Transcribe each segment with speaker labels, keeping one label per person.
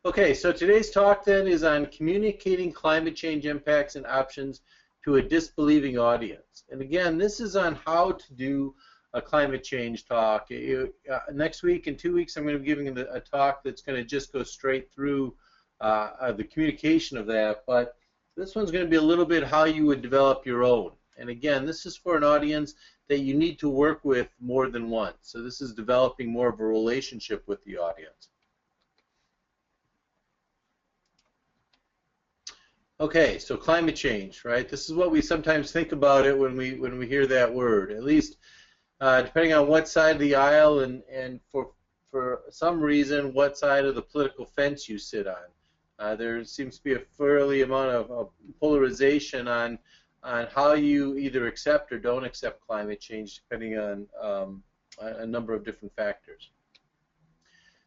Speaker 1: Okay, so today's talk then is on communicating climate change impacts and options to a disbelieving audience. And again, this is on how to do a climate change talk. Next week, in 2 weeks, I'm going to be giving a talk that's going to just go straight through the communication of that. But this one's going to be a little bit how you would develop your own. And again, this is for an audience that you need to work with more than once. So this is developing more of a relationship with the audience. Okay, so climate change, right? This is what we sometimes think about it when we hear that word. At least, depending on what side of the aisle and for some reason what side of the political fence you sit on. There seems to be a fairly amount of polarization on how you either accept or don't accept climate change, depending on a number of different factors.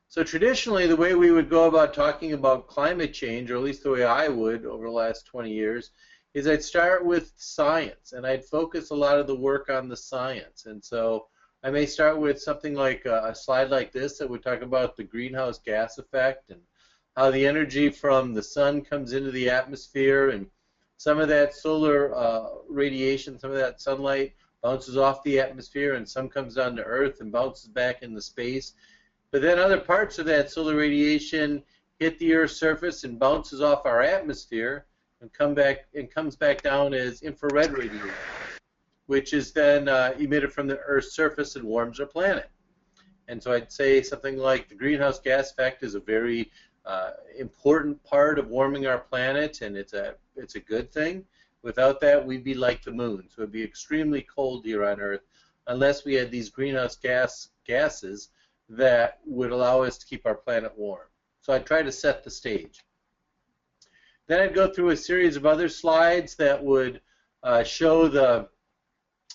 Speaker 1: So traditionally, the way we would go about talking about climate change, or at least the way I would over the last 20 years, is I'd start with science, and I'd focus a lot of the work on the science. And so I may start with something like a slide like this that would talk about the greenhouse gas effect and how the energy from the sun comes into the atmosphere, and some of that solar radiation, some of that sunlight bounces off the atmosphere, and some comes down to Earth and bounces back into space. But then other parts of that solar radiation hit the Earth's surface and bounces off our atmosphere and comes back down as infrared radiation, which is then emitted from the Earth's surface and warms our planet. And so I'd say something like the greenhouse gas effect is a very important part of warming our planet, and it's a good thing. Without that, we'd be like the moon. So it'd be extremely cold here on Earth unless we had these greenhouse gases that would allow us to keep our planet warm. So I try to set the stage. Then I'd go through a series of other slides that would show the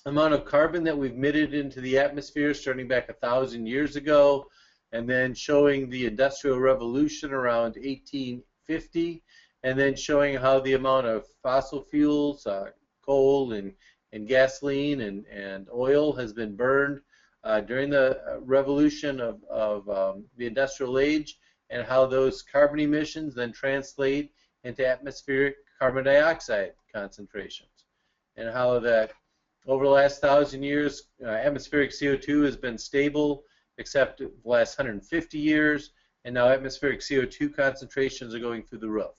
Speaker 1: amount of carbon that we've emitted into the atmosphere starting back 1,000 years ago, and then showing the Industrial Revolution around 1850, and then showing how the amount of fossil fuels, coal and gasoline and oil has been burned during the revolution of the industrial age, and how those carbon emissions then translate into atmospheric carbon dioxide concentrations, and how that over the last 1,000 years atmospheric CO2 has been stable except the last 150 years, and now atmospheric CO2 concentrations are going through the roof.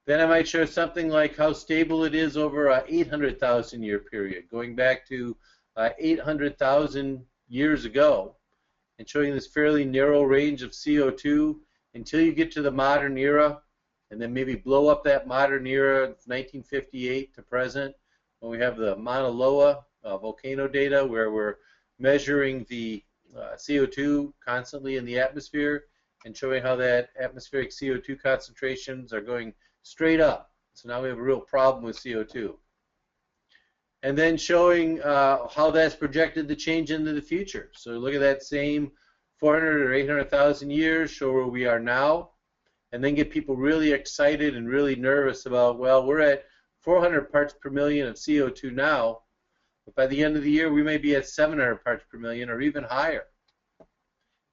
Speaker 1: Then I might show something like how stable it is over an 800,000 year period, going back to 800,000 years ago, and showing this fairly narrow range of CO2 until you get to the modern era, and then maybe blow up that modern era, 1958 to present, when we have the Mauna Loa volcano data, where we're measuring the CO2 constantly in the atmosphere and showing how that atmospheric CO2 concentrations are going straight up. So now we have a real problem with CO2. And then showing how that's projected to change into the future. So look at that same 400 or 800,000 years, show where we are now, and then get people really excited and really nervous about, well, we're at 400 parts per million of CO2 now, but by the end of the year we may be at 700 parts per million or even higher.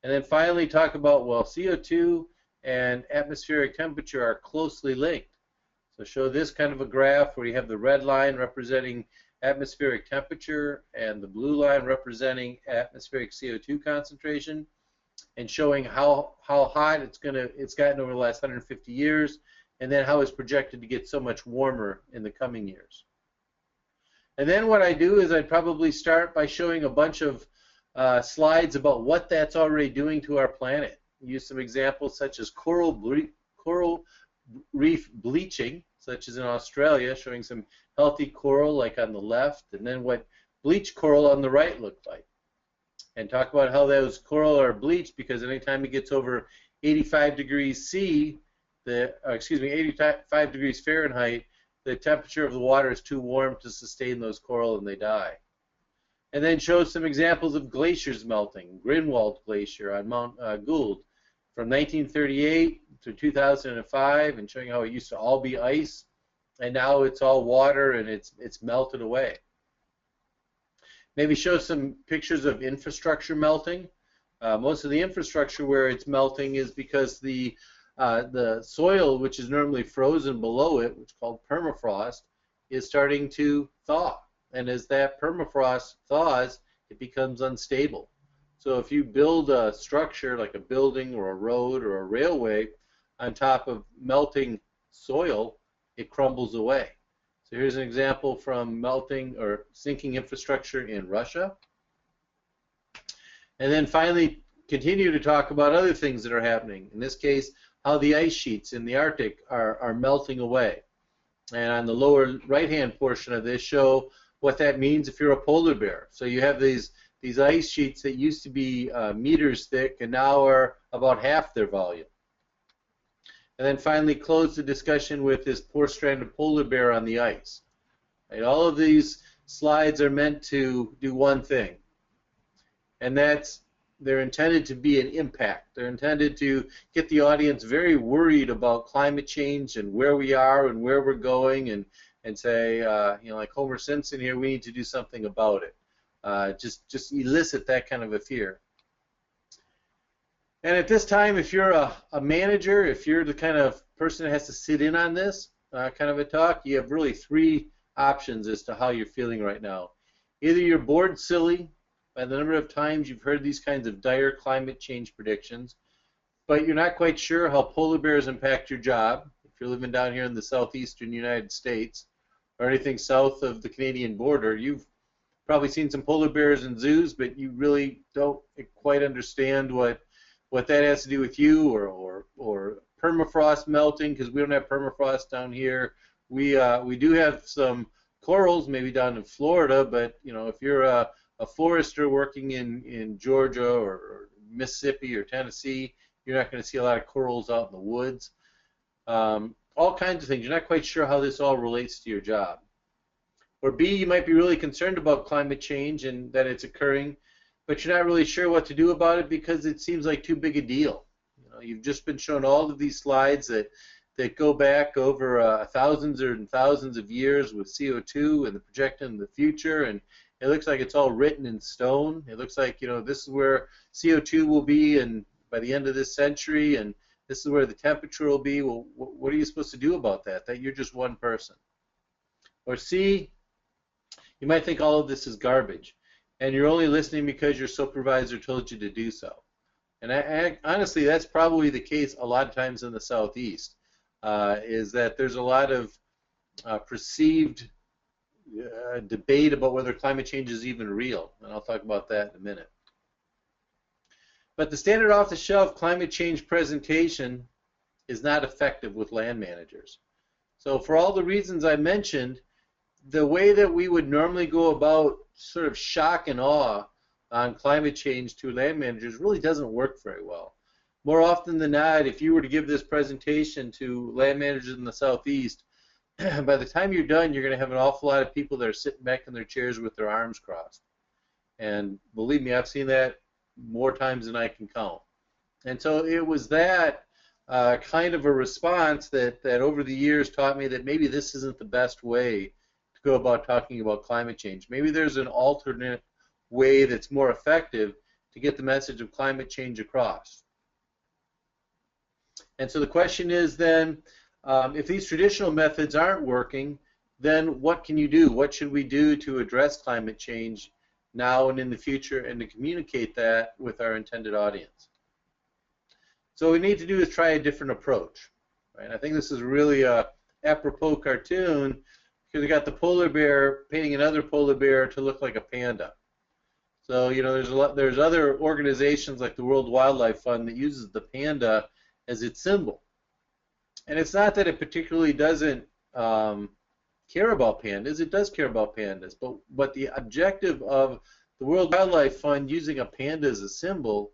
Speaker 1: And then finally talk about, well, CO2 and atmospheric temperature are closely linked. So show this kind of a graph where you have the red line representing atmospheric temperature and the blue line representing atmospheric CO2 concentration, and showing how hot it's gotten over the last 150 years, and then how it's projected to get so much warmer in the coming years. And then what I do is I'd probably start by showing a bunch of slides about what that's already doing to our planet. Use some examples such as coral reef bleaching, such as in Australia, showing some healthy coral like on the left, and then what bleached coral on the right looked like. And talk about how those coral are bleached because anytime it gets over 85 degrees C, 85 degrees Fahrenheit, the temperature of the water is too warm to sustain those coral and they die. And then show some examples of glaciers melting. Grinwald Glacier on Mount Gould from 1938 to 2005, and showing how it used to all be ice, and now it's all water and it's melted away. Maybe show some pictures of infrastructure melting. Most of the infrastructure where it's melting is because the soil, which is normally frozen below it, which is called permafrost, is starting to thaw. And as that permafrost thaws, it becomes unstable. So if you build a structure like a building or a road or a railway on top of melting soil, it crumbles away. So here's an example from melting or sinking infrastructure in Russia. And then finally, continue to talk about other things that are happening. In this case, how the ice sheets in the Arctic are melting away. And on the lower right-hand portion of this show what that means if you're a polar bear. So you have these ice sheets that used to be meters thick and now are about half their volume. And then finally close the discussion with this poor stranded polar bear on the ice. Right? All of these slides are meant to do one thing, and that's they're intended to be an impact. They're intended to get the audience very worried about climate change and where we are and where we're going, and say, you know, like Homer Simpson here, we need to do something about it. Just elicit that kind of a fear. And at this time, if you're a manager, if you're the kind of person that has to sit in on this kind of a talk, you have really three options as to how you're feeling right now. Either you're bored silly by the number of times you've heard these kinds of dire climate change predictions, but you're not quite sure how polar bears impact your job, if you're living down here in the southeastern United States, or anything south of the Canadian border. You've probably seen some polar bears in zoos, but you really don't quite understand what that has to do with you, or permafrost melting, because we don't have permafrost down here. We do have some corals, maybe down in Florida, but you know, if you're a forester working in Georgia or Mississippi or Tennessee, you're not going to see a lot of corals out in the woods. All kinds of things. You're not quite sure how this all relates to your job. Or B, you might be really concerned about climate change and that it's occurring, but you're not really sure what to do about it because it seems like too big a deal. You know, you've just been shown all of these slides that go back over thousands and thousands of years with CO2 and the projection in the future, and it looks like it's all written in stone. It looks like, you know, this is where CO2 will be and by the end of this century, and this is where the temperature will be. Well, what are you supposed to do about that? That you're just one person. Or C, you might think all of this is garbage, and you're only listening because your supervisor told you to do so. And honestly, that's probably the case a lot of times in the Southeast, is that there's a lot of perceived debate about whether climate change is even real, and I'll talk about that in a minute. But the standard off-the-shelf climate change presentation is not effective with land managers. So for all the reasons I mentioned, the way that we would normally go about sort of shock and awe on climate change to land managers really doesn't work very well. More often than not, if you were to give this presentation to land managers in the Southeast, by the time you're done, you're going to have an awful lot of people that are sitting back in their chairs with their arms crossed. And believe me, I've seen that more times than I can count. And so it was that kind of a response that over the years taught me that maybe this isn't the best way to go about talking about climate change. Maybe there's an alternate way that's more effective to get the message of climate change across. And so the question is then, if these traditional methods aren't working, then what can you do? What should we do to address climate change now and in the future, and to communicate that with our intended audience? So what we need to do is try a different approach. Right? I think this is really a apropos cartoon because we got the polar bear painting another polar bear to look like a panda. So you know, there's other organizations like the World Wildlife Fund that uses the panda as its symbol. And it's not that it particularly doesn't care about pandas. It does care about pandas. But the objective of the World Wildlife Fund using a panda as a symbol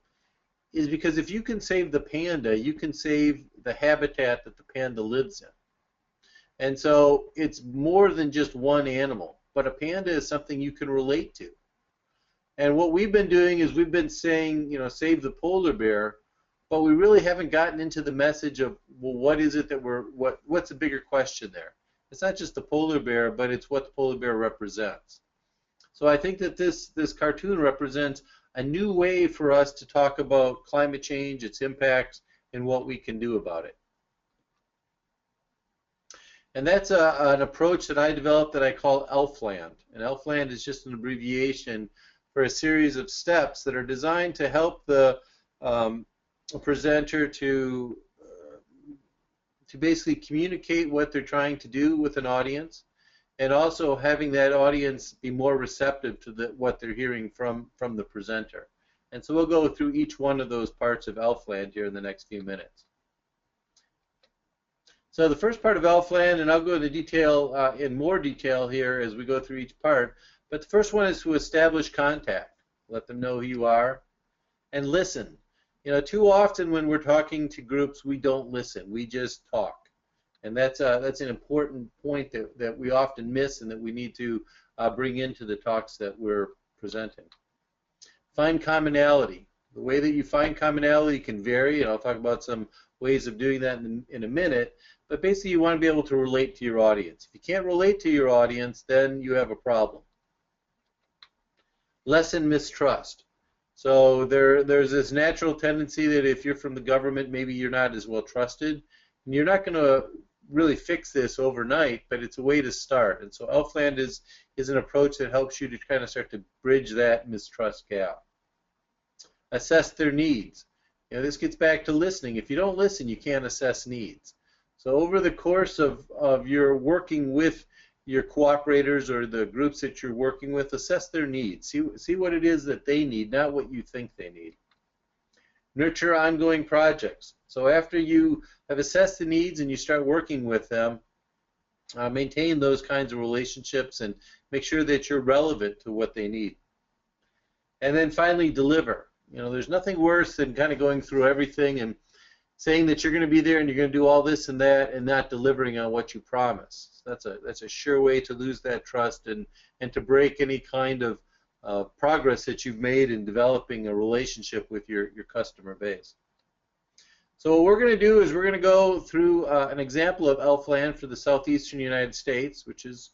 Speaker 1: is because if you can save the panda, you can save the habitat that the panda lives in. And so it's more than just one animal. But a panda is something you can relate to. And what we've been doing is we've been saying, you know, save the polar bear, but we really haven't gotten into the message of, well, what is it that what's the bigger question there? It's not just the polar bear, but it's what the polar bear represents. So I think that this cartoon represents a new way for us to talk about climate change, its impacts, and what we can do about it. And that's an approach that I developed that I call ELFLAND. And ELFLAND is just an abbreviation for a series of steps that are designed to help the presenter to basically communicate what they're trying to do with an audience, and also having that audience be more receptive to what they're hearing from the presenter. And so we'll go through each one of those parts of ELFLAND here in the next few minutes. So the first part of ELFLAND, and I'll go into detail in more detail here as we go through each part, but the first one is to establish contact. Let them know who you are, and listen. You know, too often when we're talking to groups, we don't listen. We just talk. And that's an important point that we often miss and that we need to bring into the talks that we're presenting. Find commonality. The way that you find commonality can vary, and I'll talk about some ways of doing that in a minute, but basically you want to be able to relate to your audience. If you can't relate to your audience, then you have a problem. Lessen mistrust. So there's this natural tendency that if you're from the government, maybe you're not as well trusted. And you're not going to really fix this overnight, but it's a way to start. And so ELFLAND is an approach that helps you to kind of start to bridge that mistrust gap. Assess their needs. You know, this gets back to listening. If you don't listen, you can't assess needs. So over the course of your working with your cooperators or the groups that you're working with, assess their needs. See what it is that they need, not what you think they need. Nurture ongoing projects. So after you have assessed the needs and you start working with them, maintain those kinds of relationships and make sure that you're relevant to what they need. And then finally, deliver. You know, there's nothing worse than kind of going through everything and saying that you're going to be there and you're going to do all this and that and not delivering on what you promise. That's a sure way to lose that trust and to break any kind of progress that you've made in developing a relationship with your customer base. So what we're going to do is we're going to go through an example of ELFLAND for the southeastern United States, which is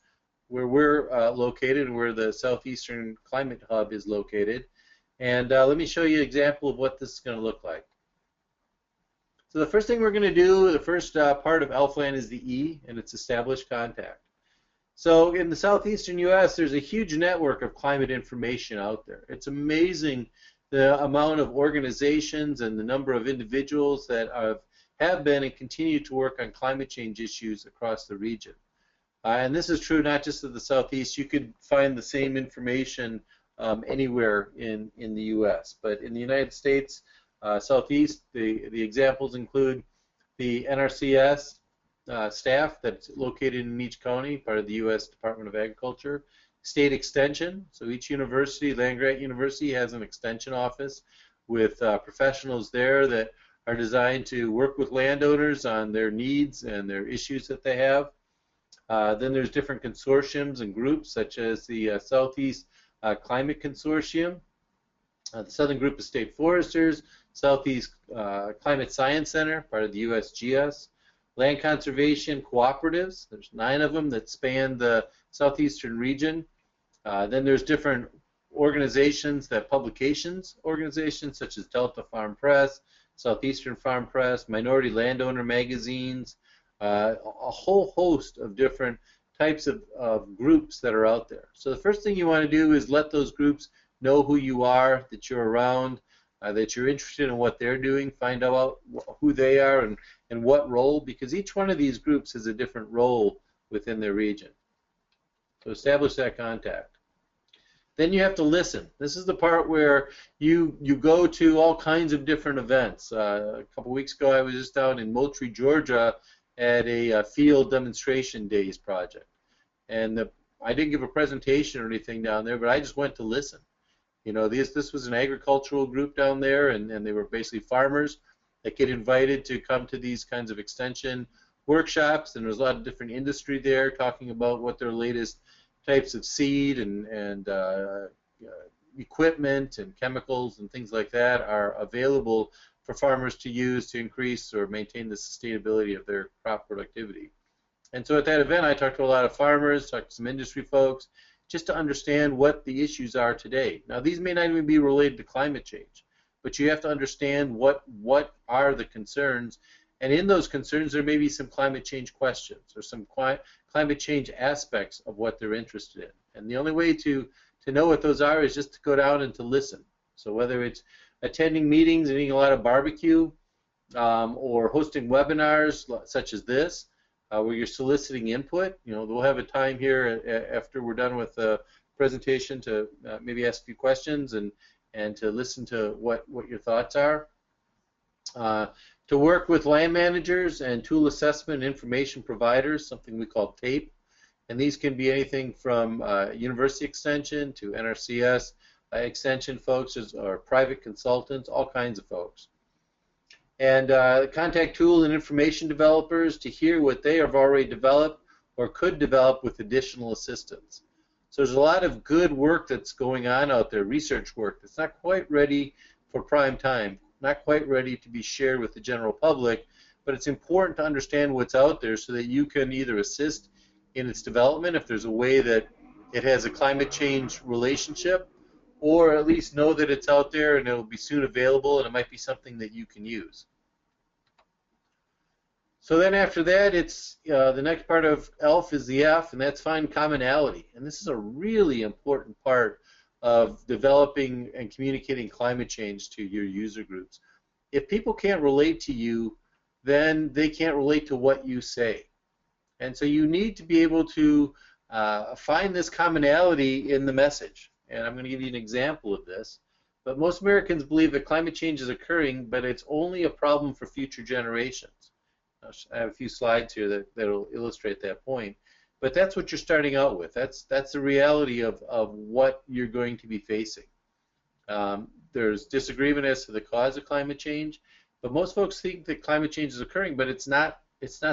Speaker 1: where we're located and where the Southeastern Climate Hub is located. And let me show you an example of what this is going to look like. So the first thing we're going to do, the first part of ELFLAND is the E, and it's establish contact. So in the southeastern U.S., there's a huge network of climate information out there. It's amazing the amount of organizations and the number of individuals that have been and continue to work on climate change issues across the region. And this is true not just of the Southeast. You could find the same information anywhere in the U.S. But in the United States, Southeast, the examples include the NRCS staff that's located in each county, part of the U.S. Department of Agriculture. State Extension, so each university, land-grant university, has an extension office with professionals there that are designed to work with landowners on their needs and their issues that they have. Then there's different consortiums and groups, such as the Southeast Climate Consortium, the Southern Group of State Foresters, Southeast Climate Science Center, part of the USGS, Land Conservation Cooperatives. There's 9 of them that span the southeastern region. Then there's different organizations, publications organizations, such as Delta Farm Press, Southeastern Farm Press, Minority Landowner magazines, a whole host of different types of groups that are out there. So the first thing you want to do is let those groups know who you are, that you're around, that you're interested in what they're doing, find out who they are and what role, because each one of these groups has a different role within their region. So establish that contact. Then you have to listen. This is the part where you go to all kinds of different events. A couple weeks ago I was just down in Moultrie, Georgia at a field demonstration days project. And I didn't give a presentation or anything down there, but I just went to listen. You know, this was an agricultural group down there, and they were basically farmers that get invited to come to these kinds of extension workshops, and there's a lot of different industry there talking about what their latest types of seed and equipment and chemicals and things like that are available for farmers to use to increase or maintain the sustainability of their crop productivity. And so at that event I talked to a lot of farmers, talked to some industry folks, just to understand what the issues are today. Now, these may not even be related to climate change, but you have to understand what are the concerns, and in those concerns there may be some climate change questions or some climate change aspects of what they're interested in. And the only way to know what those are is just to go down and to listen. So whether it's attending meetings and eating a lot of barbecue, or hosting webinars such as this, where you're soliciting input, we'll have a time here after we're done with the presentation to maybe ask a few questions and to listen to what your thoughts are. To work with land managers and tool assessment information providers, something we call TAPE, and these can be anything from University Extension to NRCS Extension folks or private consultants, all kinds of folks. And contact tool and information developers to hear what they have already developed or could develop with additional assistance. So there's a lot of good work that's going on out there, research work that's not quite ready for prime time, not quite ready to be shared with the general public, but it's important to understand what's out there so that you can either assist in its development if there's a way that it has a climate change relationship, or at least know that it's out there and it'll be soon available and it might be something that you can use. So then after that, it's the next part of ELF is the F, and that's find commonality. And this is a really important part of developing and communicating climate change to your user groups. If people can't relate to you, then they can't relate to what you say. And so you need to be able to find this commonality in the message. And I'm going to give you an example of this. But most Americans believe that climate change is occurring, but it's only a problem for future generations. I have a few slides here that will illustrate that point. But that's what you're starting out with. That's the reality of what you're going to be facing. There's disagreement as to the cause of climate change, but most folks think that climate change is occurring, but it's not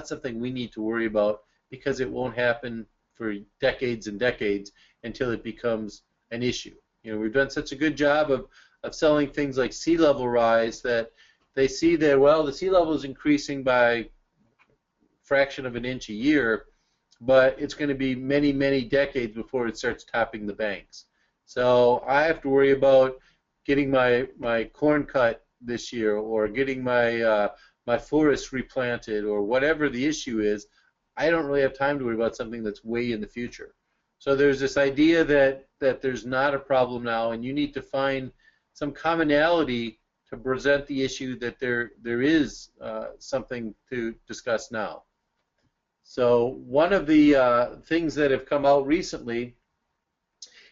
Speaker 1: something we need to worry about because it won't happen for decades and decades until it becomes an issue. We've done such a good job of selling things like sea level rise that they see that, well, the sea level is increasing by a fraction of an inch a year, but it's going to be many, many decades before it starts topping the banks. So I have to worry about getting my corn cut this year, or getting my my forest replanted, or whatever the issue is. I don't really have time to worry about something that's way in the future. So there's this idea that there's not a problem now, and you need to find some commonality to present the issue that there is something to discuss now. So one of the things that have come out recently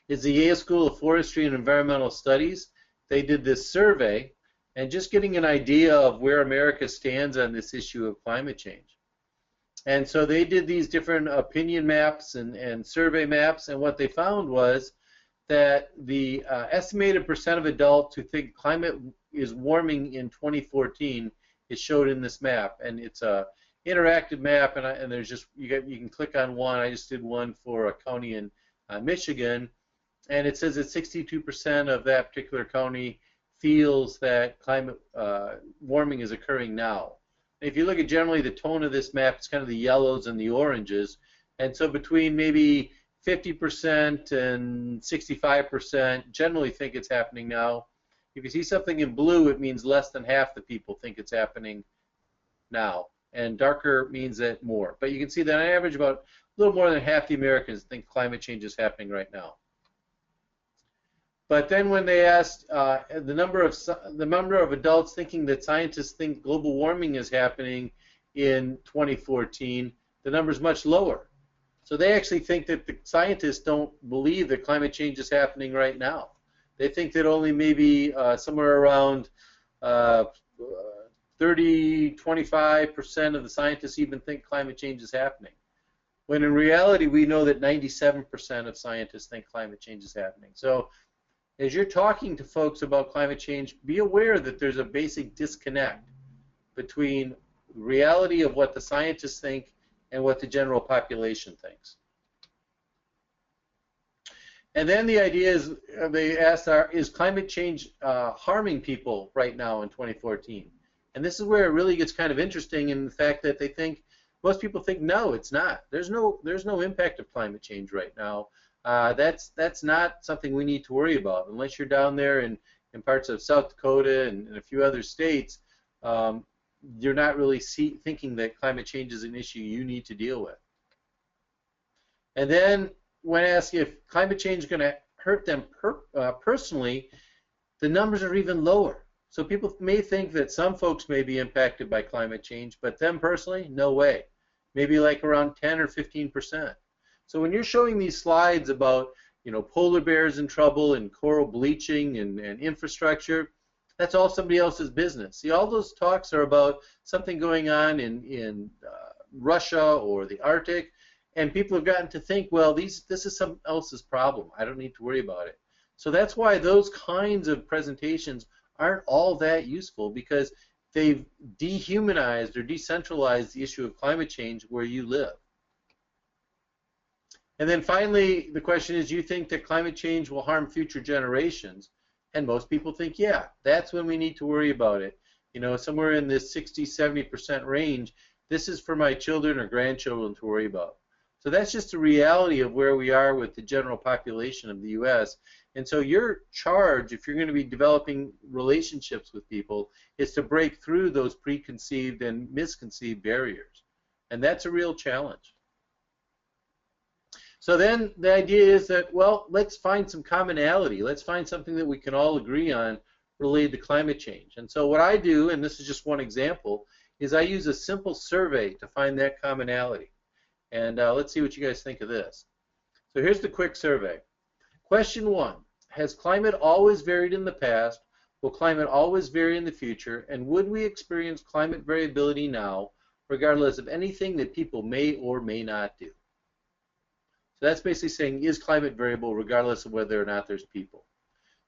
Speaker 1: is the Yale School of Forestry and Environmental Studies. They did this survey, and just getting an idea of where America stands on this issue of climate change. And so they did these different opinion maps and survey maps, and what they found was that the estimated percent of adults who think climate is warming in 2014 is showed in this map, and it's a interactive map, and there's just you can click on one. I just did one for a county in Michigan, and it says that 62% of that particular county feels that climate warming is occurring now. If you look at generally the tone of this map, it's kind of the yellows and the oranges, and so between maybe 50% and 65% generally think it's happening now. If you see something in blue, it means less than half the people think it's happening now, and darker means that more. But you can see that on average about a little more than half the Americans think climate change is happening right now. But then when they asked the number of adults thinking that scientists think global warming is happening in 2014, the number is much lower. So they actually think that the scientists don't believe that climate change is happening right now. They think that only maybe somewhere around 25% of the scientists even think climate change is happening. When in reality, we know that 97% of scientists think climate change is happening. So as you're talking to folks about climate change, be aware that there's a basic disconnect between the reality of what the scientists think and what the general population thinks. And then the idea is, they asked, is climate change harming people right now in 2014? And this is where it really gets kind of interesting in the fact that they think, most people think no, it's not. There's no impact of climate change right now. That's not something we need to worry about unless you're down there in parts of South Dakota and a few other states. You're not really thinking that climate change is an issue you need to deal with. And then when asked if climate change is going to hurt them personally, the numbers are even lower. So people may think that some folks may be impacted by climate change, but them personally, no way. Maybe like around 10 or 15%. So when you're showing these slides about, you know, polar bears in trouble and coral bleaching and infrastructure, that's all somebody else's business. See, all those talks are about something going on in Russia or the Arctic, and people have gotten to think, well, this is someone else's problem. I don't need to worry about it. So that's why those kinds of presentations aren't all that useful, because they've dehumanized or decentralized the issue of climate change where you live. And then finally, the question is, do you think that climate change will harm future generations? And most people think, yeah, that's when we need to worry about it. You know, somewhere in this 60–70% range, this is for my children or grandchildren to worry about. So that's just the reality of where we are with the general population of the U.S. And so your charge, if you're going to be developing relationships with people, is to break through those preconceived and misconceived barriers. And that's a real challenge. So then the idea is that, well, let's find some commonality. Let's find something that we can all agree on related to climate change. And so what I do, and this is just one example, is I use a simple survey to find that commonality. And let's see what you guys think of this. So here's the quick survey. Question 1, has climate always varied in the past? Will climate always vary in the future? And would we experience climate variability now, regardless of anything that people may or may not do? So that's basically saying, is climate variable regardless of whether or not there's people?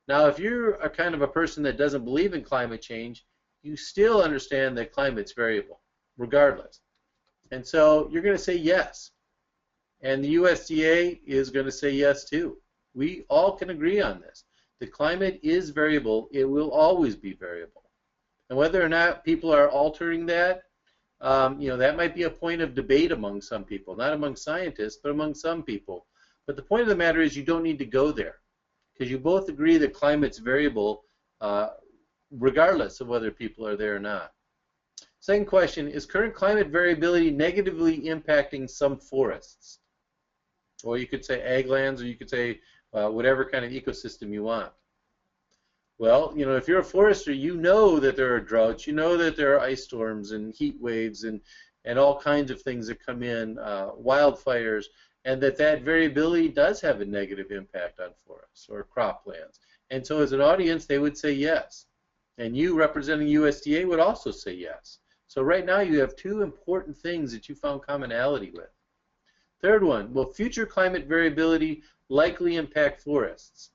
Speaker 1: Now, if you're a kind of a person that doesn't believe in climate change, you still understand that climate's variable, regardless. And so you're going to say yes. And the USDA is going to say yes too. We all can agree on this. The climate is variable. It will always be variable. And whether or not people are altering that, you know, that might be a point of debate among some people, not among scientists, but among some people. But the point of the matter is you don't need to go there, because you both agree that climate's variable regardless of whether people are there or not. Second question, is current climate variability negatively impacting some forests? Or you could say ag lands, or you could say whatever kind of ecosystem you want. Well, you know, if you're a forester, you know that there are droughts, you know that there are ice storms and heat waves and all kinds of things that come in, wildfires, and that variability does have a negative impact on forests or croplands. And so as an audience, they would say yes. And you, representing USDA, would also say yes. So right now you have two important things that you found commonality with. Third one, will future climate variability likely impact forests?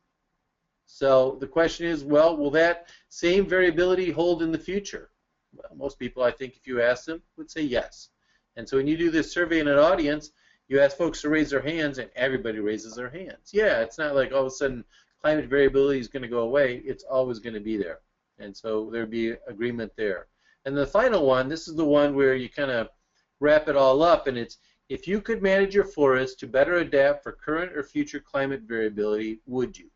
Speaker 1: So the question is, well, will that same variability hold in the future? Well, most people, I think, if you ask them, would say yes. And so when you do this survey in an audience, you ask folks to raise their hands, and everybody raises their hands. Yeah, it's not like all of a sudden climate variability is going to go away. It's always going to be there. And so there'd be agreement there. And the final one, this is the one where you kind of wrap it all up, and it's, if you could manage your forest to better adapt for current or future climate variability, would you?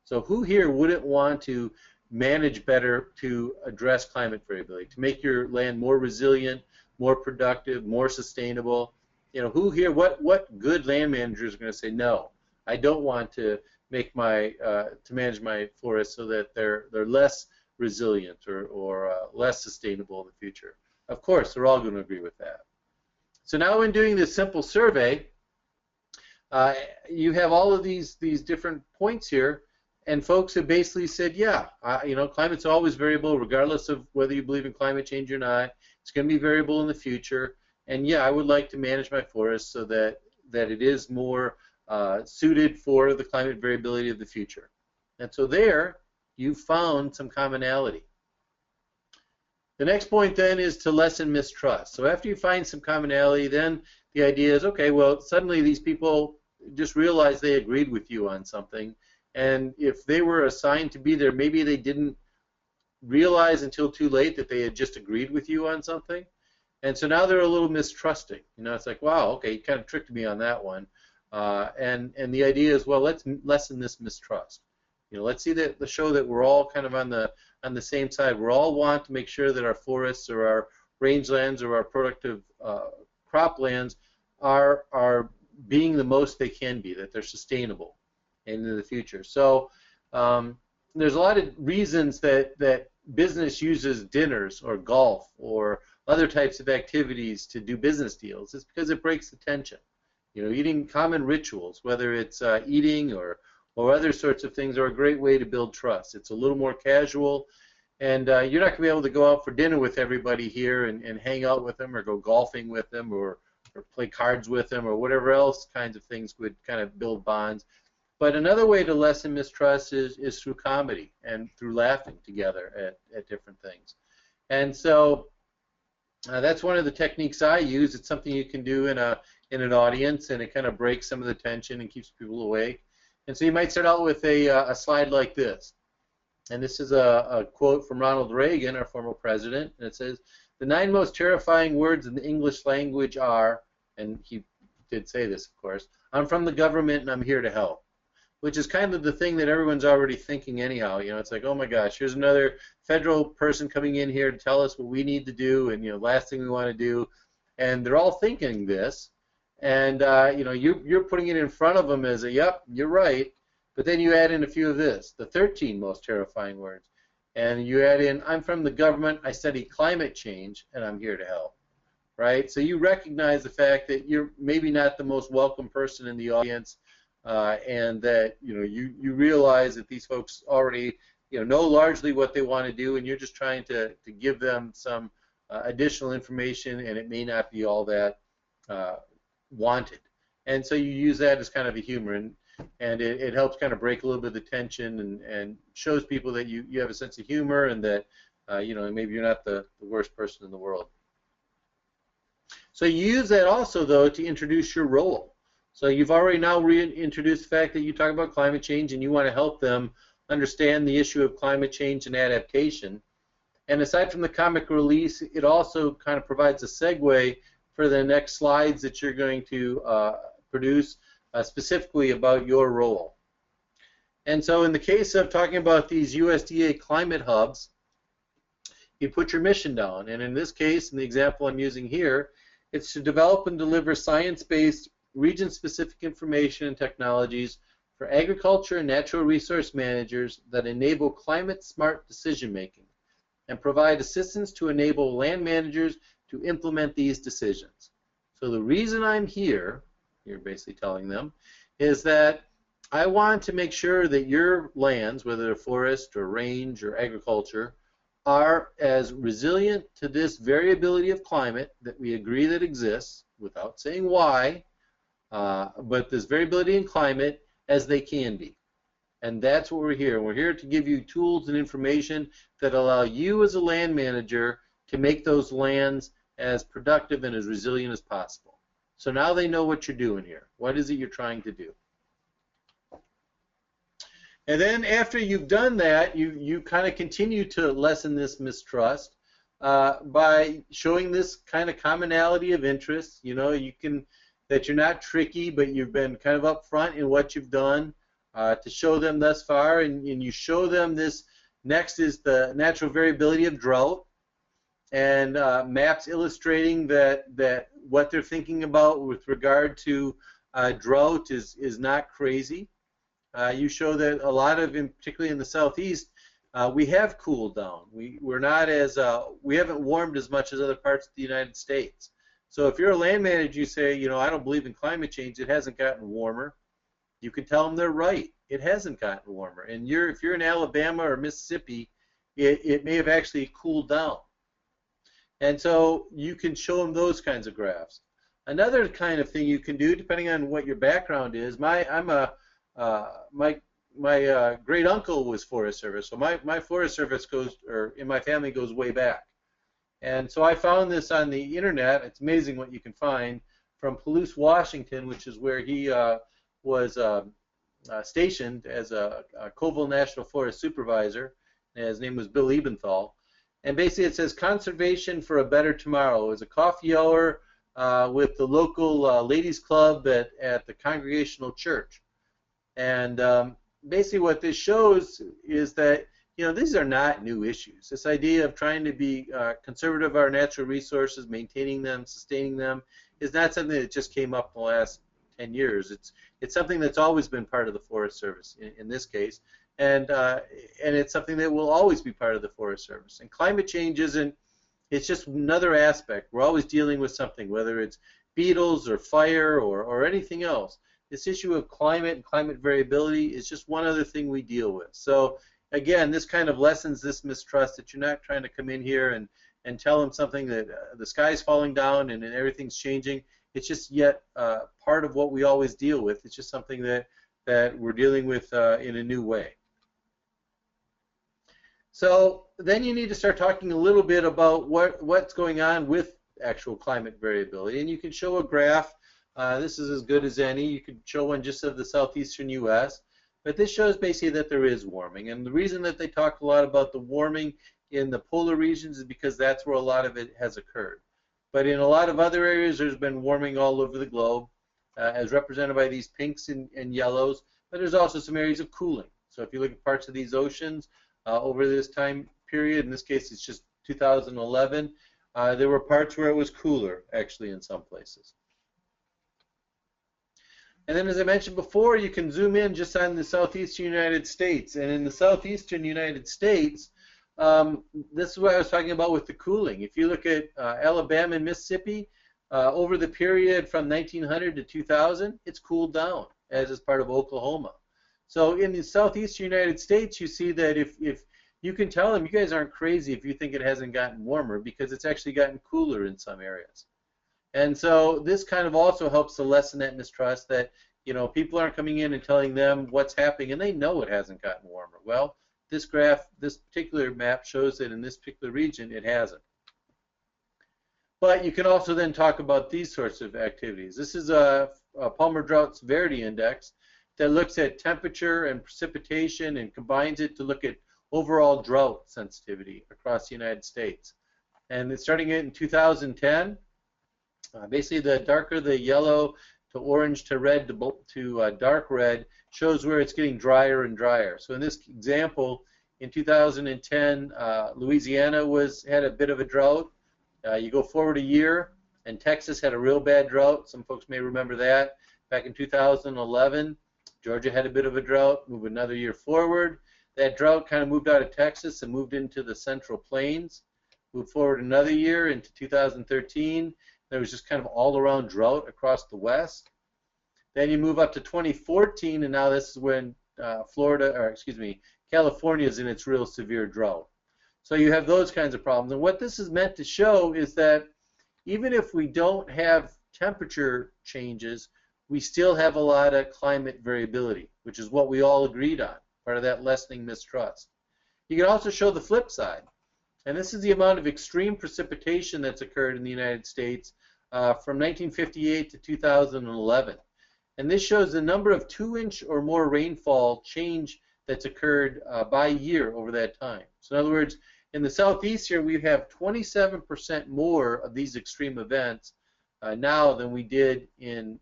Speaker 1: So who here wouldn't want to manage better to address climate variability, to make your land more resilient, more productive, more sustainable? You know, who here, what good land manager is going to say, no, I don't want to make my to manage my forest so that they're less resilient or less sustainable in the future? Of course, they're all going to agree with that. So now when doing this simple survey, you have all of these different points here, and folks have basically said, yeah, you know, climate's always variable regardless of whether you believe in climate change or not. It's going to be variable in the future, and yeah, I would like to manage my forest so that it is more suited for the climate variability of the future. And so there, you found some commonality. The next point then is to lessen mistrust. So after you find some commonality, then the idea is, okay, well, suddenly these people just realize they agreed with you on something, and if they were assigned to be there, maybe they didn't realize until too late that they had just agreed with you on something. And so now they're a little mistrusting. You know, it's like, wow, okay, you kind of tricked me on that one. And the idea is, well, let's lessen this mistrust. You know, let's see that the show that we're all kind of on the same side. We all want to make sure that our forests or our rangelands or our productive croplands are being the most they can be, that they're sustainable into the future. So there's a lot of reasons that business uses dinners or golf or other types of activities to do business deals. It's because it breaks the tension. You know, eating common rituals, whether it's eating or other sorts of things, are a great way to build trust. It's a little more casual, and you're not going to be able to go out for dinner with everybody here and hang out with them or go golfing with them or play cards with them or whatever else kinds of things would kind of build bonds. But another way to lessen mistrust is through comedy and through laughing together at different things. And so that's one of the techniques I use. It's something you can do in an audience, and it kind of breaks some of the tension and keeps people awake. And so you might start out with a slide like this. And this is a quote from Ronald Reagan, our former president, and it says, "The 9 most terrifying words in the English language are," and he did say this, of course, "I'm from the government and I'm here to help." Which is kind of the thing that everyone's already thinking anyhow. You know, it's like, oh my gosh, here's another federal person coming in here to tell us what we need to do, and you know, last thing we want to do, and they're all thinking this, and you know, you're putting it in front of them as a, yep, you're right, but then you add in a few of this, the 13 most terrifying words, and you add in, I'm from the government, I study climate change, and I'm here to help, right? So you recognize the fact that you're maybe not the most welcome person in the audience. And that you realize that these folks already know largely what they want to do, and you're just trying to give them some additional information, and it may not be all that wanted. And so you use that as kind of a humor, and it helps kind of break a little bit of the tension and shows people that you have a sense of humor, and that maybe you're not the worst person in the world. So you use that also, though, to introduce your role. So you've already now reintroduced the fact that you talk about climate change and you want to help them understand the issue of climate change and adaptation. And aside from the comic release, it also kind of provides a segue for the next slides that you're going to produce specifically about your role. And so in the case of talking about these USDA climate hubs, you put your mission down. And in this case, in the example I'm using here, it's to develop and deliver science-based region-specific information and technologies for agriculture and natural resource managers that enable climate-smart decision-making and provide assistance to enable land managers to implement these decisions. So the reason I'm here, you're basically telling them, is that I want to make sure that your lands, whether they're forest or range or agriculture, are as resilient to this variability of climate that we agree that exists, without saying why, but this variability in climate as they can be. And that's what we're here. We're here to give you tools and information that allow you as a land manager to make those lands as productive and as resilient as possible. So now they know what you're doing here. What is it you're trying to do? And then after you've done that, you kind of continue to lessen this mistrust by showing this kind of commonality of interest. You know, that you're not tricky, but you've been kind of upfront in what you've done to show them thus far, and you show them this. Next is the natural variability of drought, and maps illustrating that what they're thinking about with regard to drought is not crazy. You show that a lot of, particularly in the southeast, we have cooled down. We're not as we haven't warmed as much as other parts of the United States. So if you're a land manager, you say, I don't believe in climate change. It hasn't gotten warmer. You can tell them they're right. It hasn't gotten warmer. And if you're in Alabama or Mississippi, it may have actually cooled down. And so you can show them those kinds of graphs. Another kind of thing you can do, depending on what your background is, my great uncle was Forest Service, so my Forest Service in my family goes way back. And so I found this on the internet. It's amazing what you can find from Palouse, Washington, which is where he was stationed as a Colville National Forest supervisor. And his name was Bill Ebenthal. And basically it says conservation for a better tomorrow. It was a coffee hour with the local ladies club at the Congregational Church. And basically what this shows is that, you know, these are not new issues. This idea of trying to be conservative of our natural resources, maintaining them, sustaining them, is not something that just came up in the last 10 years. It's something that's always been part of the Forest Service in this case, and it's something that will always be part of the Forest Service. And climate change isn't, it's just another aspect. We're always dealing with something, whether it's beetles or fire or anything else. This issue of climate and climate variability is just one other thing we deal with. So again, this kind of lessens this mistrust, that you're not trying to come in here and tell them something that the sky's falling down and everything's changing. It's just yet part of what we always deal with. It's just something that we're dealing with in a new way. So then you need to start talking a little bit about what's going on with actual climate variability. And you can show a graph. This is as good as any. You could show one just of the southeastern U.S. But this shows basically that there is warming. And the reason that they talk a lot about the warming in the polar regions is because that's where a lot of it has occurred. But in a lot of other areas, there's been warming all over the globe, as represented by these pinks and yellows. But there's also some areas of cooling. So if you look at parts of these oceans over this time period, in this case it's just 2011, there were parts where it was cooler, actually, in some places. And then, as I mentioned before, you can zoom in just on the southeastern United States. And in the southeastern United States, this is what I was talking about with the cooling. If you look at Alabama and Mississippi, over the period from 1900 to 2000, it's cooled down, as is part of Oklahoma. So in the southeastern United States, you see that if you can tell them, you guys aren't crazy if you think it hasn't gotten warmer, because it's actually gotten cooler in some areas. And so this kind of also helps to lessen that mistrust that, you know, people aren't coming in and telling them what's happening, and they know it hasn't gotten warmer. Well, this graph, this particular map shows that in this particular region it hasn't. But you can also then talk about these sorts of activities. This is a Palmer Drought Severity Index that looks at temperature and precipitation and combines it to look at overall drought sensitivity across the United States. And it's starting in 2010. Basically, the darker the yellow to orange to red to dark red shows where it's getting drier and drier. So in this example, in 2010, Louisiana had a bit of a drought. You go forward a year, and Texas had a real bad drought. Some folks may remember that. Back in 2011, Georgia had a bit of a drought. Move another year forward. That drought kind of moved out of Texas and moved into the Central Plains. Move forward another year into 2013. There was just kind of all-around drought across the West. Then you move up to 2014, and now this is when California is in its real severe drought. So you have those kinds of problems. And what this is meant to show is that even if we don't have temperature changes, we still have a lot of climate variability, which is what we all agreed on, part of that lessening mistrust. You can also show the flip side. And this is the amount of extreme precipitation that's occurred in the United States from 1958 to 2011. And this shows the number of 2-inch or more rainfall change that's occurred by year over that time. So in other words, in the southeast here, we have 27% more of these extreme events now than we did in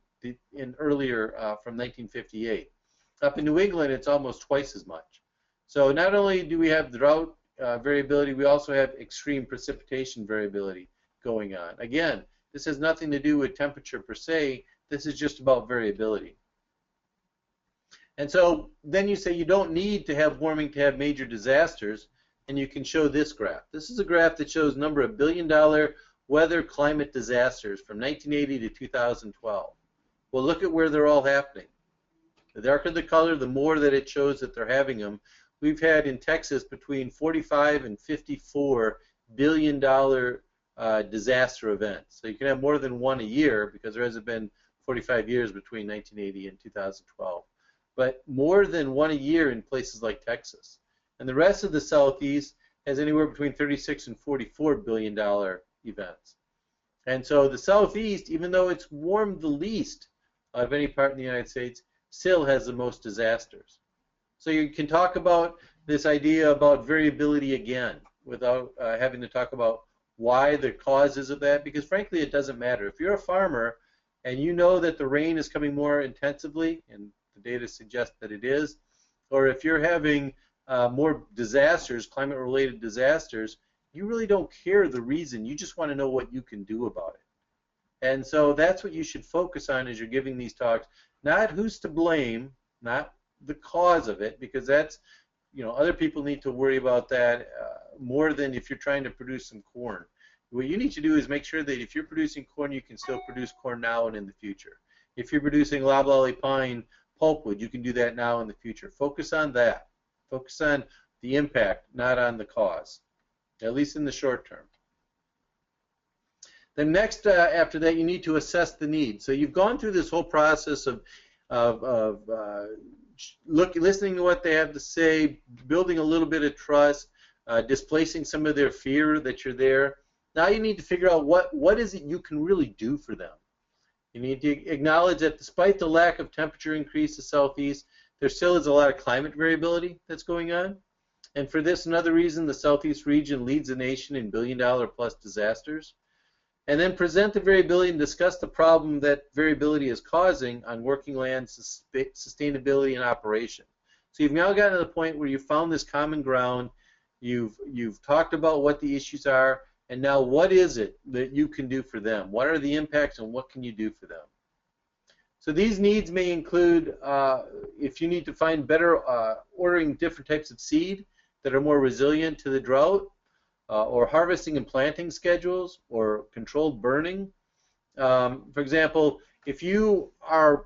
Speaker 1: earlier from 1958. Up in New England, it's almost twice as much. So not only do we have drought variability, we also have extreme precipitation variability going on. Again, this has nothing to do with temperature per se. This is just about variability. And so then you say you don't need to have warming to have major disasters, and you can show this graph. This is a graph that shows number of billion-dollar weather climate disasters from 1980 to 2012. Well, look at where they're all happening. The darker the color, the more that it shows that they're having them. We've had in Texas between 45 and 54 billion-dollar disaster events. So you can have more than one a year, because there hasn't been 45 years between 1980 and 2012. But more than one a year in places like Texas. And the rest of the Southeast has anywhere between 36 and 44 billion-dollar events. And so the Southeast, even though it's warmed the least out of any part in the United States, still has the most disasters. So you can talk about this idea about variability again. without having to talk about why the causes of that, because frankly it doesn't matter. If you're a farmer and you know that the rain is coming more intensively, and the data suggests that it is, or if you're having more disasters, climate-related disasters, you really don't care the reason. You just want to know what you can do about it. And so that's what you should focus on as you're giving these talks. Not who's to blame, not the cause of it, because that's, you know, other people need to worry about that more than if you're trying to produce some corn. What you need to do is make sure that if you're producing corn, you can still produce corn now and in the future. If you're producing loblolly pine pulpwood, you can do that now and in the future. Focus on that. Focus on the impact, not on the cause, at least in the short term. Then next, after that, you need to assess the need. So you've gone through this whole process of listening to what they have to say, building a little bit of trust, displacing some of their fear that you're there. Now you need to figure out what is it you can really do for them. You need to acknowledge that despite the lack of temperature increase to southeast, there still is a lot of climate variability that's going on. And for this, another reason, the southeast region leads the nation in billion-dollar-plus disasters. And then present the variability and discuss the problem that variability is causing on working land sustainability and operation. So you've now gotten to the point where you've found this common ground, you've talked about what the issues are, and now what is it that you can do for them? What are the impacts and what can you do for them? So these needs may include if you need to find better ordering different types of seed that are more resilient to the drought, or harvesting and planting schedules, or controlled burning. For example, if you are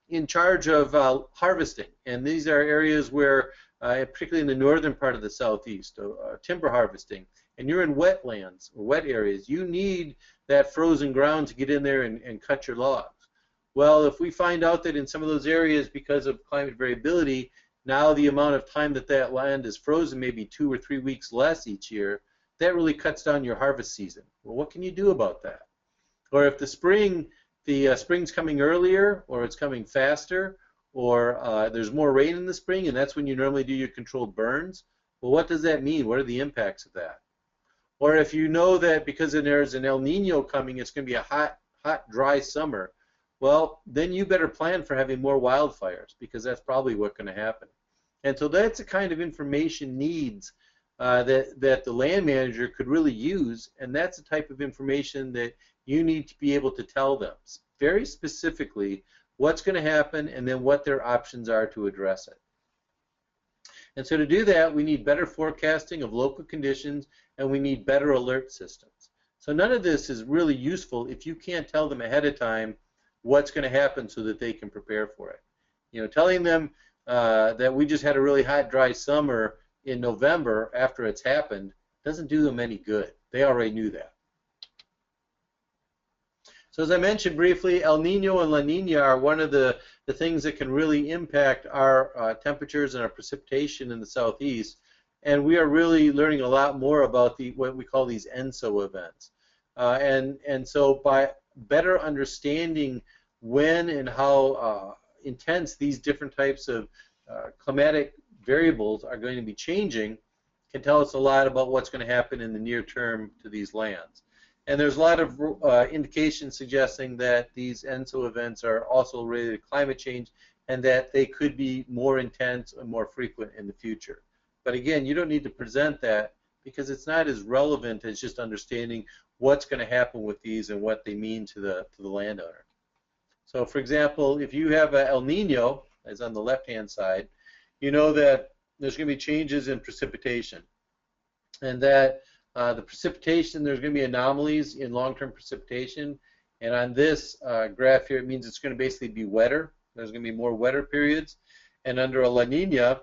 Speaker 1: in charge of harvesting, and these are areas where, particularly in the northern part of the southeast, timber harvesting, and you're in wetlands or wet areas, you need that frozen ground to get in there and cut your logs. Well, if we find out that in some of those areas, because of climate variability, now the amount of time that land is frozen may be 2 or 3 weeks less each year, that really cuts down your harvest season. Well, what can you do about that? Or if the spring's coming earlier, or it's coming faster, or there's more rain in the spring, and that's when you normally do your controlled burns, well, what does that mean? What are the impacts of that? Or if you know that because there's an El Nino coming, it's going to be a hot, dry summer, well, then you better plan for having more wildfires, because that's probably what's going to happen. And so that's the kind of information needs that the land manager could really use, and that's the type of information that you need to be able to tell them very specifically what's going to happen and then what their options are to address it. And so to do that, we need better forecasting of local conditions, and we need better alert systems. So none of this is really useful if you can't tell them ahead of time what's going to happen so that they can prepare for it. You know, telling them that we just had a really hot, dry summer in November after it's happened doesn't do them any good. They already knew that. So as I mentioned briefly, El Nino and La Nina are one of the things that can really impact our temperatures and our precipitation in the southeast, and we are really learning a lot more about what we call these ENSO events. And so by better understanding when and how intense these different types of climatic variables are going to be changing can tell us a lot about what's going to happen in the near term to these lands. And there's a lot of indications suggesting that these ENSO events are also related to climate change and that they could be more intense and more frequent in the future. But again, you don't need to present that because it's not as relevant as just understanding what's going to happen with these and what they mean to the landowner. So for example, if you have a El Nino, as on the left-hand side, you know that there's going to be changes in precipitation, and that the precipitation, there's going to be anomalies in long-term precipitation, and on this graph here, it means it's going to basically be wetter. There's going to be more wetter periods, and under a La Nina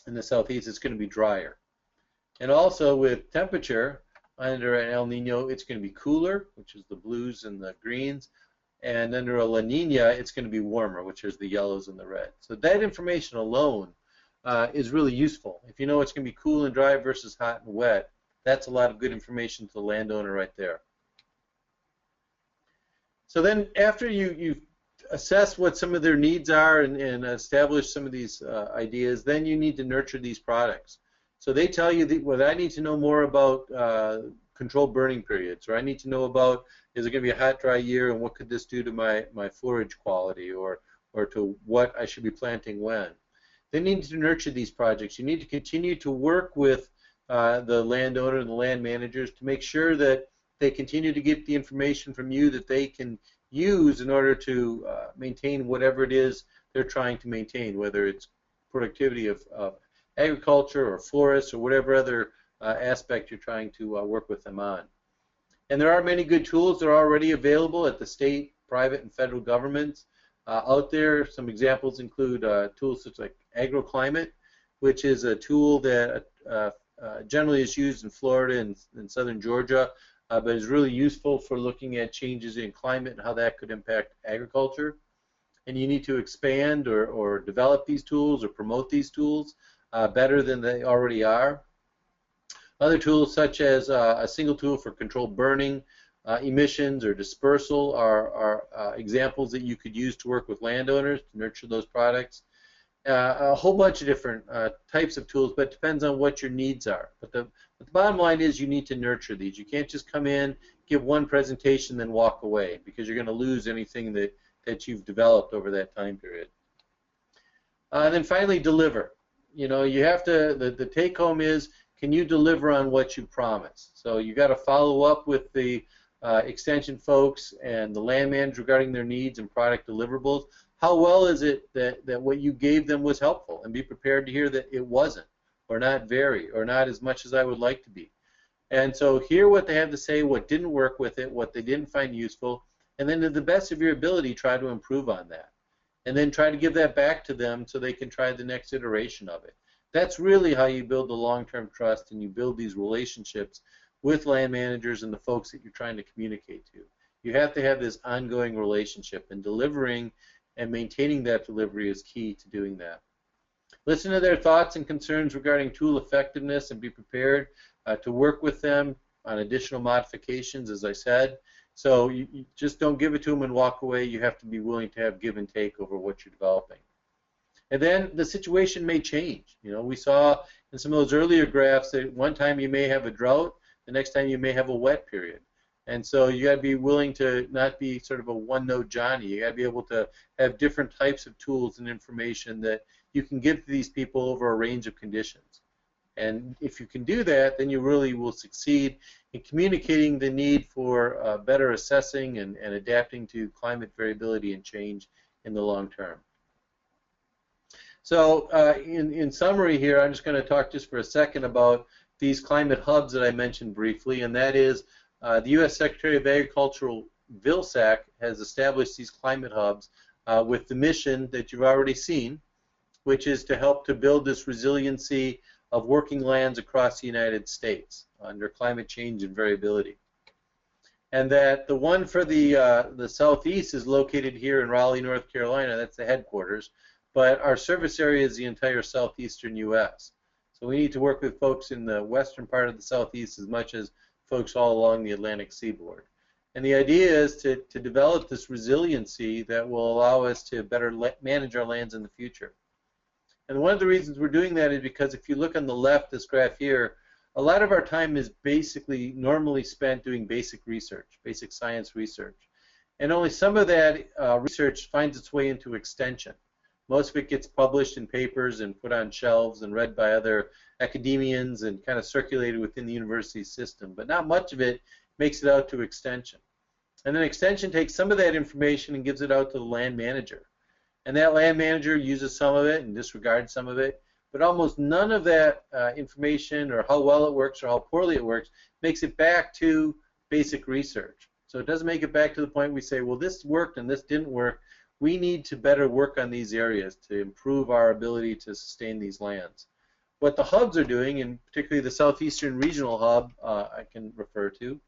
Speaker 1: in the southeast, it's going to be drier. And also with temperature, under an El Nino, it's going to be cooler, which is the blues and the greens, and under a La Nina, it's going to be warmer, which is the yellows and the red. So that information alone is really useful. If you know it's going to be cool and dry versus hot and wet, that's a lot of good information to the landowner right there. So then after you assess what some of their needs are and establish some of these ideas, then you need to nurture these products. So they tell you that, well, I need to know more about controlled burning periods, or I need to know about, is it going to be a hot, dry year, and what could this do to my forage quality, or to what I should be planting when. They need to nurture these projects. You need to continue to work with the landowner and the land managers to make sure that they continue to get the information from you that they can use in order to maintain whatever it is they're trying to maintain, whether it's productivity of agriculture or forests or whatever other aspect you're trying to work with them on. And there are many good tools that are already available at the state, private, and federal governments out there. Some examples include tools such like AgroClimate, which is a tool that generally is used in Florida and southern Georgia, but is really useful for looking at changes in climate and how that could impact agriculture. And you need to expand or develop these tools or promote these tools better than they already are. Other tools such as a single tool for controlled burning, emissions, or dispersal are examples that you could use to work with landowners to nurture those products. A whole bunch of different types of tools, but it depends on what your needs are. But the bottom line is you need to nurture these. You can't just come in, give one presentation, then walk away, because you're going to lose anything that you've developed over that time period. And then finally, deliver. You know, you have to, the take home is, can you deliver on what you promise? So you got to follow up with the extension folks and the land managers regarding their needs and product deliverables. How well is it that what you gave them was helpful, and be prepared to hear that it wasn't, or not very, or not as much as I would like to be. And so hear what they have to say, what didn't work with it, what they didn't find useful, and then to the best of your ability try to improve on that. And then try to give that back to them so they can try the next iteration of it. That's really how you build the long-term trust, and you build these relationships with land managers and the folks that you're trying to communicate to. You have to have this ongoing relationship, and delivering and maintaining that delivery is key to doing that. Listen to their thoughts and concerns regarding tool effectiveness, and be prepared to work with them on additional modifications, as I said. So you just don't give it to them and walk away. You have to be willing to have give and take over what you're developing. And then the situation may change. You know, we saw in some of those earlier graphs that one time you may have a drought, the next time you may have a wet period. And so you got to be willing to not be sort of a one-note Johnny. You got to be able to have different types of tools and information that you can give to these people over a range of conditions. And if you can do that, then you really will succeed in communicating the need for better assessing and adapting to climate variability and change in the long term. So in summary here, I'm just going to talk just for a second about these climate hubs that I mentioned briefly, and that is the U.S. Secretary of Agriculture, Vilsack, has established these climate hubs with the mission that you've already seen, which is to help to build this resiliency of working lands across the United States under climate change and variability. And that the one for the Southeast is located here in Raleigh, North Carolina. That's the headquarters. But our service area is the entire southeastern U.S. So we need to work with folks in the western part of the Southeast as much as folks all along the Atlantic seaboard. And the idea is to develop this resiliency that will allow us to better manage our lands in the future. And one of the reasons we're doing that is because if you look on the left, this graph here, a lot of our time is basically normally spent doing basic research, basic science research. And only some of that research finds its way into extension. Most of it gets published in papers and put on shelves and read by other academians and kind of circulated within the university system. But not much of it makes it out to extension. And then extension takes some of that information and gives it out to the land manager. And that land manager uses some of it and disregards some of it. But almost none of that information, or how well it works or how poorly it works, makes it back to basic research. So it doesn't make it back to the point we say, well, this worked and this didn't work. We need to better work on these areas to improve our ability to sustain these lands. What the hubs are doing, and particularly the Southeastern Regional Hub I can refer to,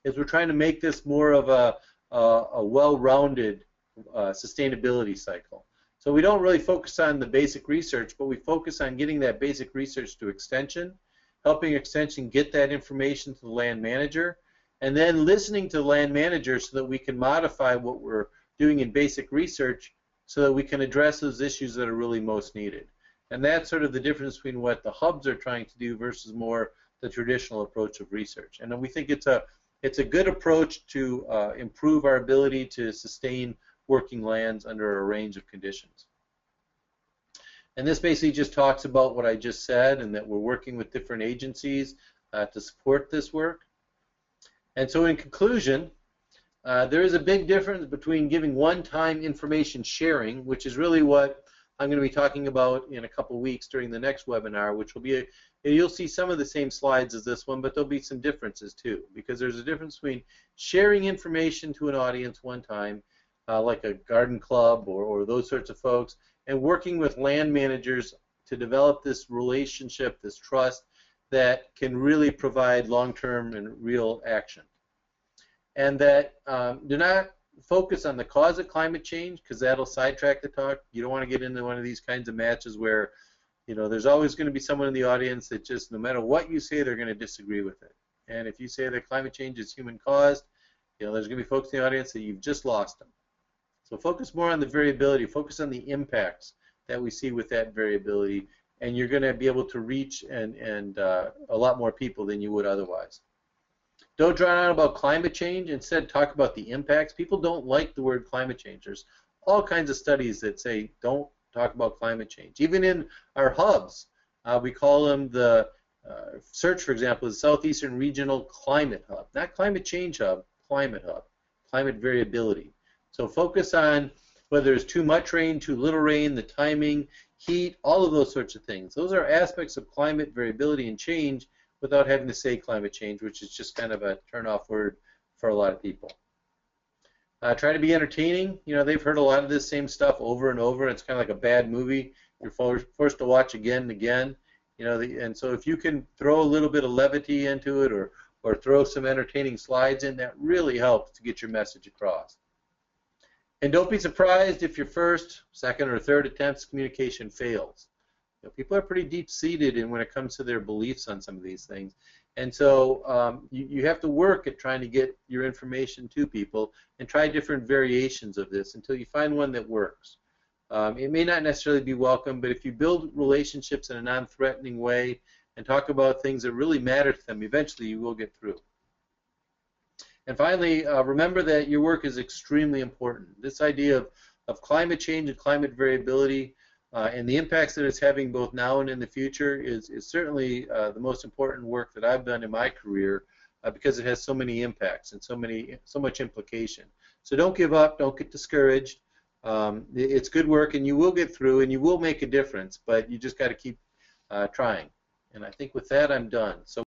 Speaker 1: is we're trying to make this more of a well-rounded sustainability cycle. So we don't really focus on the basic research, but we focus on getting that basic research to extension, helping extension get that information to the land manager, and then listening to the land manager so that we can modify what we're doing in basic research so that we can address those issues that are really most needed. And that's sort of the difference between what the hubs are trying to do versus more the traditional approach of research. And we think it's a good approach to improve our ability to sustain working lands under a range of conditions. And this basically just talks about what I just said, and that we're working with different agencies to support this work. And so in conclusion, there is a big difference between giving one-time information sharing, which is really what I'm going to be talking about in a couple weeks during the next webinar, which will be you'll see some of the same slides as this one, but there'll be some differences too, because there's a difference between sharing information to an audience one time, like a garden club or those sorts of folks, and working with land managers to develop this relationship, this trust that can really provide long-term and real action. And that do not focus on the cause of climate change, because that'll sidetrack the talk. You don't want to get into one of these kinds of matches where, you know, there's always going to be someone in the audience that just, no matter what you say, they're going to disagree with it. And if you say that climate change is human caused, you know, there's going to be folks in the audience that you've just lost them. So focus more on the variability, focus on the impacts that we see with that variability, and you're going to be able to reach a lot more people than you would otherwise. Don't drown out about climate change. Instead, talk about the impacts. People don't like the word climate change. There's all kinds of studies that say don't talk about climate change. Even in our hubs, we call them the SERCH, for example, is Southeastern Regional Climate Hub. Not climate change hub, climate hub, climate variability. So focus on whether there's too much rain, too little rain, the timing, heat, all of those sorts of things. Those are aspects of climate variability and change without having to say climate change, which is just kind of a turn-off word for a lot of people. Try to be entertaining. You know, they've heard a lot of this same stuff over and over. It's kind of like a bad movie. You're forced to watch again and again. You know, and so if you can throw a little bit of levity into it, or throw some entertaining slides in, that really helps to get your message across. And don't be surprised if your first, second, or third attempts communication fails. You know, people are pretty deep-seated in when it comes to their beliefs on some of these things. And so you have to work at trying to get your information to people and try different variations of this until you find one that works. It may not necessarily be welcome, but if you build relationships in a non-threatening way and talk about things that really matter to them, eventually you will get through. And finally, remember that your work is extremely important. This idea of climate change and climate variability and the impacts that it's having both now and in the future is certainly the most important work that I've done in my career because it has so many impacts and so much implication. So don't give up, don't get discouraged. It's good work, and you will get through, and you will make a difference, but you just got to keep trying. And I think with that, I'm done. So